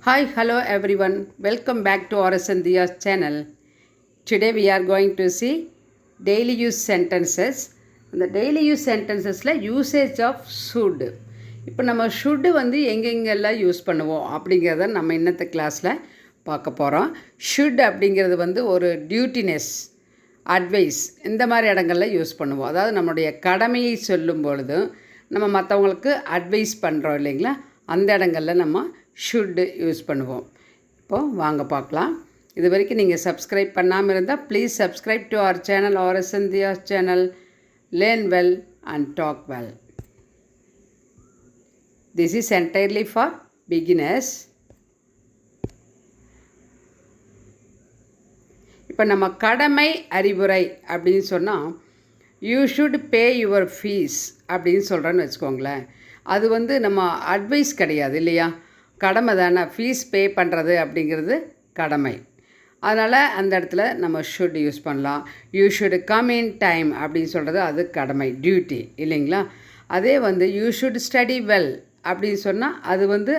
Hi, hello everyone. Welcome back to RS and DHIYA'S channel. Today we are going to see daily use sentences. The daily use sentencesல usage of should. இப்போ நம்ம should வந்து எங்கெங்கெல்லாம் use பண்ணுவோம் அப்படிங்கிறத நம்ம இன்னத்த கிளாஸில் பார்க்க போகிறோம். should அப்படிங்கிறது வந்து ஒரு டியூட்டினஸ், அட்வைஸ் இந்த மாதிரி இடங்களில் யூஸ் பண்ணுவோம். அதாவது நம்மளுடைய கடமையை சொல்லும் பொழுது நம்ம மற்றவங்களுக்கு அட்வைஸ் பண்ணுறோம் இல்லைங்களா, அந்த இடங்களில் நம்ம ஷுட்டு யூஸ் பண்ணுவோம். இப்போது வாங்க பார்க்கலாம். இது வரைக்கும் நீங்கள் சப்ஸ்கிரைப் பண்ணாமல் இருந்தால் please subscribe to our channel RS and DHIYA'S channel. Learn well and talk well. This is entirely for beginners. இப்போ நம்ம கடமை அறிவுரை அப்படின்னு சொன்னால் you should pay your fees அப்படின்னு சொல்கிறேன்னு வச்சுக்கோங்களேன். அது வந்து நம்ம அட்வைஸ் கிடையாது இல்லையா, கடமை தானே. ஃபீஸ் பே பண்ணுறது அப்படிங்கிறது கடமை. அதனால் அந்த இடத்துல நம்ம ஷுட் யூஸ் பண்ணலாம். You should come in time அப்படின்னு சொல்கிறது அது கடமை, டியூட்டி இல்லைங்களா. அதே வந்து யூ ஷுட் ஸ்டடி வெல் அப்படின்னு சொன்னால் அது வந்து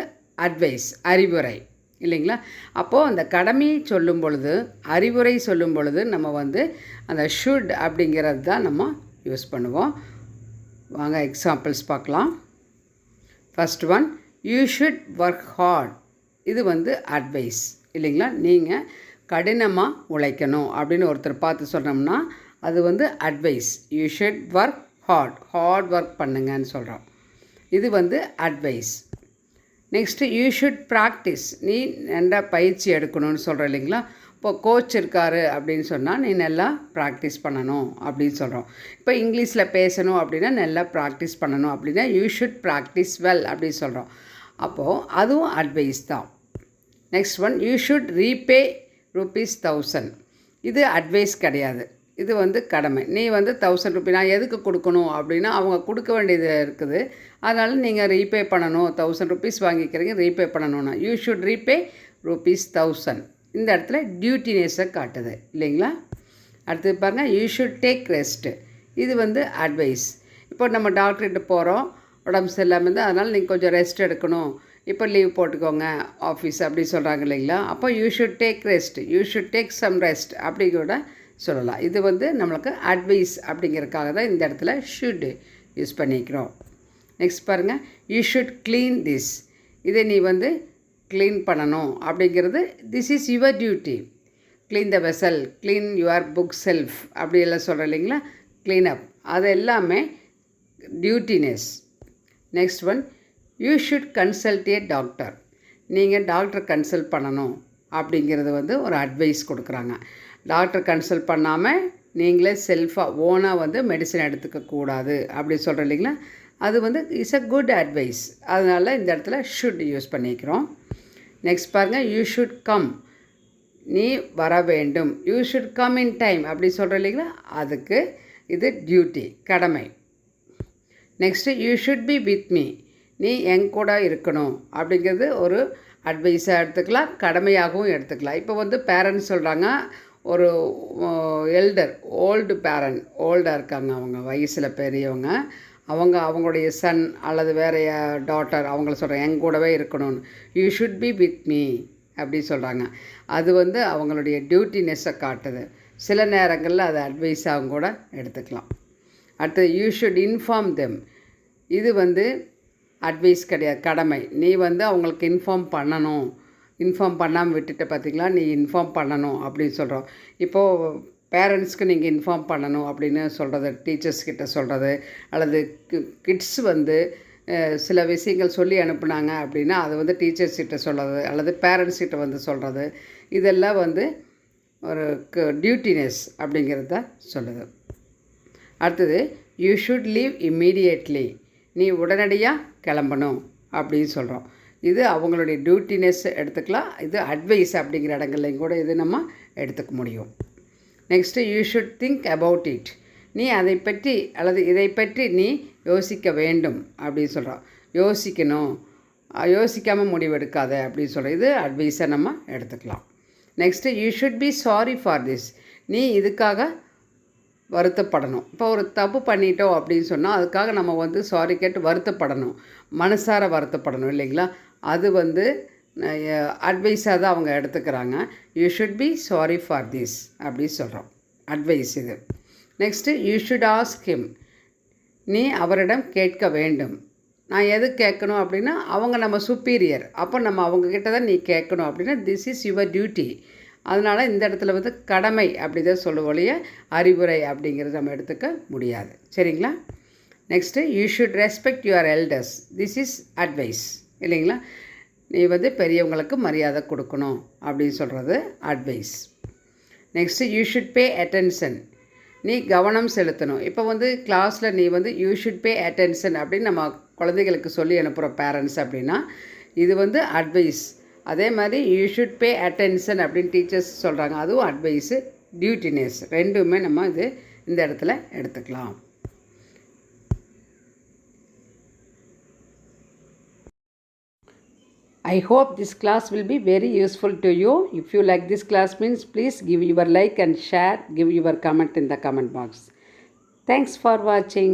அட்வைஸ், அறிவுரை இல்லைங்களா. அப்போது அந்த கடமையை சொல்லும் பொழுது, அறிவுரை சொல்லும் பொழுது நம்ம வந்து அந்த ஷுட் அப்படிங்கிறது தான் நம்ம யூஸ் பண்ணுவோம். வாங்க எக்ஸாம்பிள்ஸ் பார்க்கலாம். First one, you should work hard. இது வந்து அட்வைஸ் இல்லைங்களா. நீங்கள் கடினமாக உழைக்கணும் அப்படின்னு ஒருத்தர் பார்த்து சொன்னோம்னா அது வந்து advice. You should work hard work பண்ணுங்கன்னு சொல்கிறோம். இது வந்து advice. Next you should practice. நீ நல்லா பயிற்சி எடுக்கணும்னு சொல்கிறோம் இல்லைங்களா. இப்போ கோச் இருக்கார் அப்படின்னு சொன்னால் நீ நல்லா ப்ராக்டிஸ் பண்ணணும் அப்படின்னு சொல்கிறோம். இப்போ இங்கிலீஷில் பேசணும் அப்படின்னா நல்லா ப்ராக்டிஸ் பண்ணணும் அப்படின்னா யூ ஷுட் ப்ராக்டிஸ் வெல் அப்படின்னு சொல்கிறோம். அப்போது அதுவும் அட்வைஸ் தான். Next one, you should repay ₹1000. இது அட்வைஸ் கிடையாது, இது வந்து கடமை. நீ வந்து ₹1000 நான் எதுக்கு கொடுக்கணும் அப்படின்னா அவங்க கொடுக்க வேண்டியது இருக்குது, அதனால் நீங்கள் ரீபே பண்ணணும். ₹1000 வாங்கிக்கிறீங்க, ரீபே பண்ணணும்னா யூ ஷுட் ரீபே ₹1000. இந்த இடத்துல டியூட்டினஸை காட்டுது இல்லைங்களா. அடுத்தது பாருங்கள், யூ ஷுட் டேக் ரெஸ்ட்டு. இது வந்து அட்வைஸ். இப்போ நம்ம டாக்டர்கிட்ட போகிறோம், உடம்பு சரியில்லாமல் இருந்தால் அதனால் நீங்கள் கொஞ்சம் ரெஸ்ட் எடுக்கணும், இப்போ லீவ் போட்டுக்கோங்க ஆஃபீஸ் அப்படி சொல்கிறாங்க இல்லைங்களா. அப்போ you should take rest, you should take some rest அப்படி கூட சொல்லலாம். இது வந்து நம்மளுக்கு அட்வைஸ் அப்படிங்கிறதுக்காக தான் இந்த இடத்துல ஷுட் யூஸ் பண்ணிக்கிறோம். நெக்ஸ்ட் பாருங்கள், யூ ஷுட் க்ளீன் திஸ். இதை நீ வந்து க்ளீன் பண்ணணும் அப்படிங்கிறது this is your duty. Clean the vessel, clean your bookshelf அப்படி எல்லாம் சொல்கிறோம் இல்லைங்களா. க்ளீன் அப் அது எல்லாமே டியூட்டினஸ். Next one, you should consult a doctor. நீங்கள் டாக்டரை கன்சல்ட் பண்ணணும் அப்படிங்கிறது வந்து ஒரு அட்வைஸ் கொடுக்குறாங்க. டாக்டர் கன்சல்ட் பண்ணாமல் நீங்களே செல்ஃபாக ஓனாக வந்து மெடிசன் எடுத்துக்கக்கூடாது அப்படி சொல்கிறோம் இல்லைங்களா. அது வந்து இட்ஸ் அ குட் அட்வைஸ். அதனால் இந்த இடத்துல ஷுட் யூஸ் பண்ணிக்கிறோம். நெக்ஸ்ட் பாருங்கள், யூ ஷுட் கம். நீ வர வேண்டும். You should come in time அப்படி சொல்கிறோம் இல்லைங்களா, அதுக்கு இது டியூட்டி, கடமை. Next, you should be with me. நீ என் கூட இருக்கணும் அப்படிங்கிறது ஒரு அட்வைஸாக எடுத்துக்கலாம், கடமையாகவும் எடுத்துக்கலாம். இப்போ வந்து பேரண்ட்ஸ் சொல்கிறாங்க, ஒரு எல்டர் ஓல்டு பேரண்ட், ஓல்டாக இருக்காங்க, அவங்க வயசில் பெரியவங்க, அவங்களுடைய சன் அல்லது வேறு டாட்டர் அவங்கள சொல்கிறாங்க என் கூடவே இருக்கணும்னு. You should be with me அப்படி சொல்கிறாங்க. அது வந்து அவங்களுடைய டியூட்டினஸை காட்டுது. சில நேரங்களில் அது அட்வைஸாகவும் கூட எடுத்துக்கலாம். அடுத்தது, யூ ஷுட் இன்ஃபார்ம் தெம். இது வந்து அட்வைஸ் கிடையாது, கடமை. நீ வந்து அவங்களுக்கு இன்ஃபார்ம் பண்ணணும். இன்ஃபார்ம் பண்ணாமல் விட்டுட்டு பார்த்திங்களா, நீ இன்ஃபார்ம் பண்ணணும் அப்படின்னு சொல்கிறோம். இப்போது பேரண்ட்ஸ்க்கு நீங்கள் இன்ஃபார்ம் பண்ணணும் அப்படின்னு சொல்கிறது, டீச்சர்ஸ்கிட்ட சொல்கிறது, அல்லது கிட்ஸ் வந்து சில விஷயங்கள் சொல்லி அனுப்புனாங்க அப்படின்னா அது வந்து டீச்சர்ஸ்கிட்ட சொல்கிறது அல்லது பேரண்ட்ஸ்கிட்ட வந்து சொல்கிறது, இதெல்லாம் வந்து ஒரு டியூட்டினஸ் அப்படிங்கிறது தான் சொல்லுது. அடுத்தது, யூ ஷுட் லீவ் இம்மீடியட்லி. நீ உடனடியாக கிளம்பணும் அப்படின்னு சொல்கிறோம். இது அவங்களுடைய டியூட்டினஸ் எடுத்துக்கலாம். இது அட்வைஸ் அப்படிங்கிற இடங்கள்லையும் கூட இது நம்ம எடுத்துக்க முடியும். Next, you should think about it. நீ அதை பற்றி அல்லது இதை பற்றி நீ யோசிக்க வேண்டும் அப்படின்னு சொல்கிறோம். யோசிக்கணும், யோசிக்காமல் முடிவெடுக்காத அப்படின்னு சொல்கிறோம். இது அட்வைஸை நம்ம எடுத்துக்கலாம். Next, you should be sorry for this. நீ இதுக்காக வருத்தப்படணும். இப்போ ஒரு தப்பு பண்ணிட்டோம் அப்படின்னு சொன்னால் அதுக்காக நம்ம வந்து சாரி கேட்டு வருத்தப்படணும், மனசார வருத்தப்படணும் இல்லைங்களா. அது வந்து அட்வைஸாக தான் அவங்க எடுத்துக்கிறாங்க. You should be sorry for this அப்படி சொல்கிறோம். அட்வைஸ் இது. Next you should ask him. நீ அவரிடம் கேட்க வேண்டும். நான் எது கேட்கணும் அப்படின்னா அவங்க நம்ம சுப்பீரியர், அப்போ நம்ம அவங்கக்கிட்ட தான் நீ கேட்கணும் அப்படின்னா திஸ் இஸ் யுவர் டியூட்டி. அதனால் இந்த இடத்துல வந்து கடமை அப்படி தான் சொல்லுவோலையே, அறிவுரை அப்படிங்கிறது நம்ம எடுத்துக்க முடியாது. சரிங்களா? Next you should respect your elders. This is advice இல்லைங்களா? நீ வந்து பெரியவங்களுக்கு மரியாதை கொடுக்கணும் அப்படின்னு சொல்கிறது advice. Next you should pay attention. நீ கவனம் செலுத்தணும். இப்போ வந்து கிளாஸில் நீ வந்து யூ ஷுட் பே அட்டென்ஷன் அப்படின்னு நம்ம குழந்தைகளுக்கு சொல்லி அனுப்புகிற பேரண்ட்ஸ் அப்படின்னா இது வந்து அட்வைஸ். அதே மாதிரி யூ ஷுட் பே அட்டென்ஷன் அப்படின்னு டீச்சர்ஸ் சொல்கிறாங்க, அதுவும் அட்வைஸு. டியூட்டினஸ் ரெண்டுமே நம்ம இந்த இடத்துல எடுத்துக்கலாம். I hope this class will be very useful to you. If you like this class means please give your like and share, give your comment in the comment box. Thanks for watching.